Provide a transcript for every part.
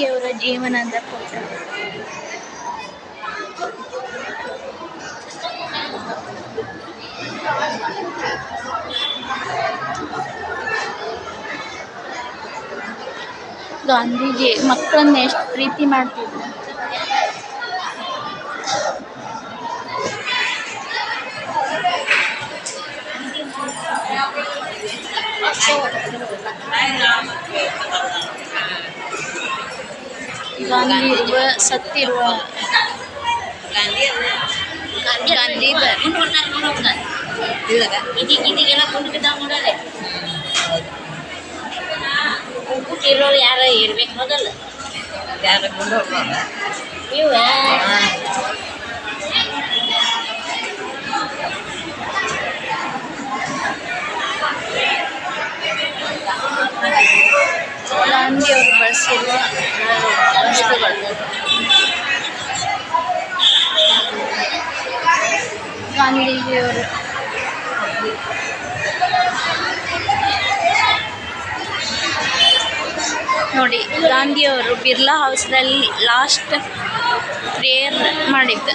ಗಾಂಧಿಯವರ ಜೀವನದ ಫೋಟೋ. ಗಾಂಧೀಜಿ ಮಕ್ಕಳನ್ನ ಎಷ್ಟು ಪ್ರೀತಿ ಮಾಡ್ತಿದ್ರು. ಗಾಂಧಿ ಸತ್ತಿರುವ ಇರೋರು ಯಾರ ಇರ್ಬೇಕು ಹೋಗಲ್ಲ ಯಾರ ಇವ ಗಾಂಧಿಯವರು ಬಳಸಿರುವ ವಸ್ತುಗಳು. ಗಾಂಧೀಜಿಯವರು ನೋಡಿ, ಗಾಂಧಿಯವರು ಬಿರ್ಲಾ ಹೌಸ್ನಲ್ಲಿ ಲಾಸ್ಟ್ ಪ್ರೇಯರ್ ಮಾಡಿದ್ದು.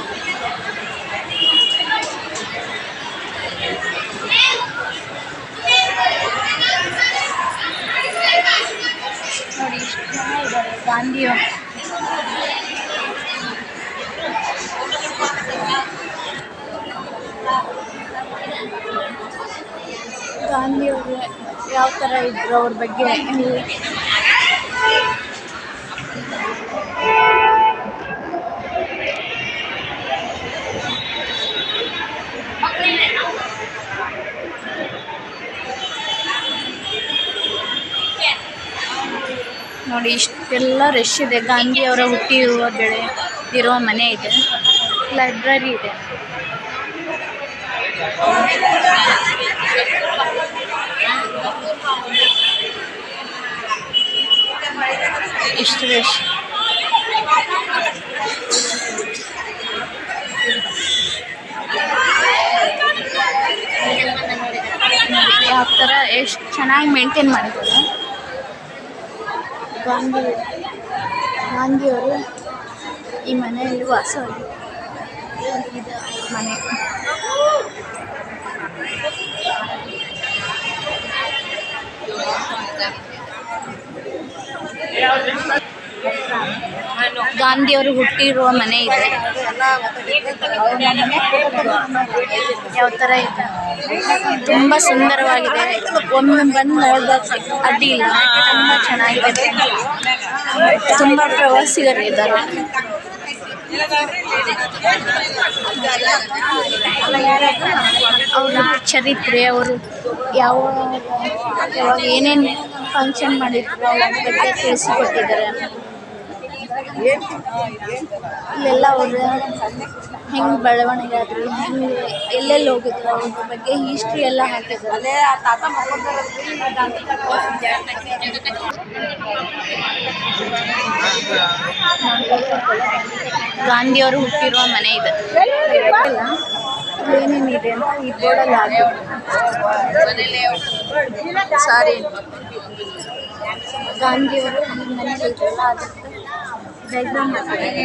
ನೋಡಿ ಎಷ್ಟು ಜನ ಇದ್ದಾರೆ ಗಾಂಧಿಯವರು. ಗಾಂಧಿಯವರು ಯಾವ ಥರ ಇದ್ರು ಅವ್ರ ಬಗ್ಗೆ ನೋಡಿ, ಇಷ್ಟೆಲ್ಲ ರಶ್ ಇದೆ. ಗಾಂಧಿಯವರ ಹುಟ್ಟಿರುವ ಇರುವ ಮನೆ ಇದೆ, ಲೈಬ್ರರಿ ಇದೆ. ಇಷ್ಟು ರಶ್. ಯಾವ ಥರ ಎಷ್ಟು ಚೆನ್ನಾಗಿ ಮೇಂಟೈನ್ ಮಾಡಿದ್ದಾರೆ ಗಾಂಧಿಯವರು. ಈ ಮನೆಯಲ್ಲಿ ವಾಸವಾಗಿದ್ದ ಮನೆ. ಗಾಂಧಿಯವರು ಹುಟ್ಟಿರುವ ಮನೆ ಇದೆ. ಯಾವ ಥರ ಇದೆ, ತುಂಬ ಸುಂದರವಾಗಿದೆ. ಒಮ್ಮೆ ಬಂದು ನೋಡ್ಬೇಕು, ಅಡ್ಡಿ ಇಲ್ಲ, ತುಂಬ ಚೆನ್ನಾಗಿದೆ. ತುಂಬ ಪ್ರವಾಸಿಗರು ಇದ್ದಾರೆ. ಅವರ ಚರಿತ್ರೆ, ಅವರು ಯಾವಾಗ ಏನೇನು ಫಂಕ್ಷನ್ ಮಾಡಿದ್ರು ಅವ್ರ ಬಗ್ಗೆ ತಿಳಿಸಿಕೊಟ್ಟಿದ್ದಾರೆ. ಇಲ್ಲೆಲ್ಲ ಅವರು ಹೆಂಗೆ ಬೆಳವಣಿಗೆ ಆದರು, ಹೆಂಗೆ ಎಲ್ಲೆಲ್ಲಿ ಹೋಗಿದ್ರು ಅವ್ರ ಬಗ್ಗೆ ಹಿಸ್ಟ್ರಿ ಎಲ್ಲ ಹಾಕಿದ್ದಾರೆ. ಗಾಂಧಿಯವರು ಹುಟ್ಟಿರುವ ಮನೆ ಇದೆ. ಏನೇನಿದೆ ಅಂತ ಈ ಬೋರ್ಡಲ್ಲಿ ಹಾಕಿದ್ರು. ಸಾರಿ, ಗಾಂಧಿಯವರು ಮನೆ ಇದ್ರಲ್ಲ ಅದಕ್ಕೆ ಡೈಗ್ರಾಮ್ ಹಾಕಿದ್ದಾರೆ.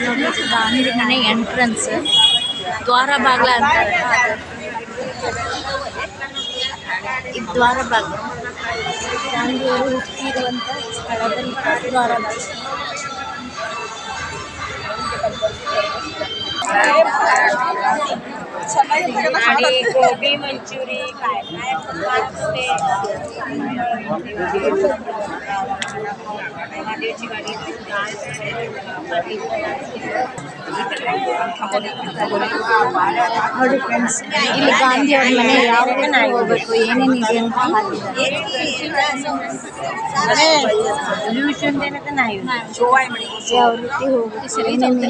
ನೋಡಿ, ಗಾಂಧಿ ಮನೆ ಎಂಟ್ರೆನ್ಸ್, ದ್ವಾರ ಬಾಗ್ಲ ಅಂತಾರೆ. ಈ ದ್ವಾರ ಬಾಗ್ಲ ಗಾಂಧಿಯವರು ಹುಟ್ಟಿರುವಂಥ ಸ್ಥಳದಲ್ಲಿ ದ್ವಾರ ಬಾಗ್ಲ. ಗೋಬಿ ಮಂಚೂರಿ ನೋಡಿ ಫ್ರೆಂಡ್ಸ್, ಇಲ್ಲಿ ಗಾಂಧಿಯವ್ರ ಮನೆ ಯಾವ ರೀತಿ ಹೋಗ್ಬೇಕು, ಏನೇನಿದೆ ಅಂತ ಯಾವ ರೀತಿ ಹೋಗ್ಬೇಕು, ಏನೇನಿದೆ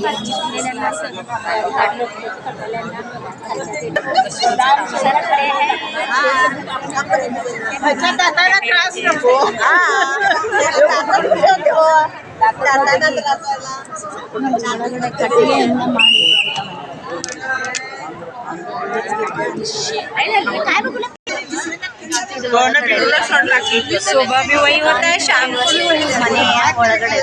ಒಳಗಡೆ ಕಟ್ಟಿಗೆಯಿಂದ ಮಾಡಿ ಶೋಭಾ ಬಿ ವೈ ಹೋಗ್ತಾ ಶಾಂತಿ ಮನೆ ಒಳಗಡೆ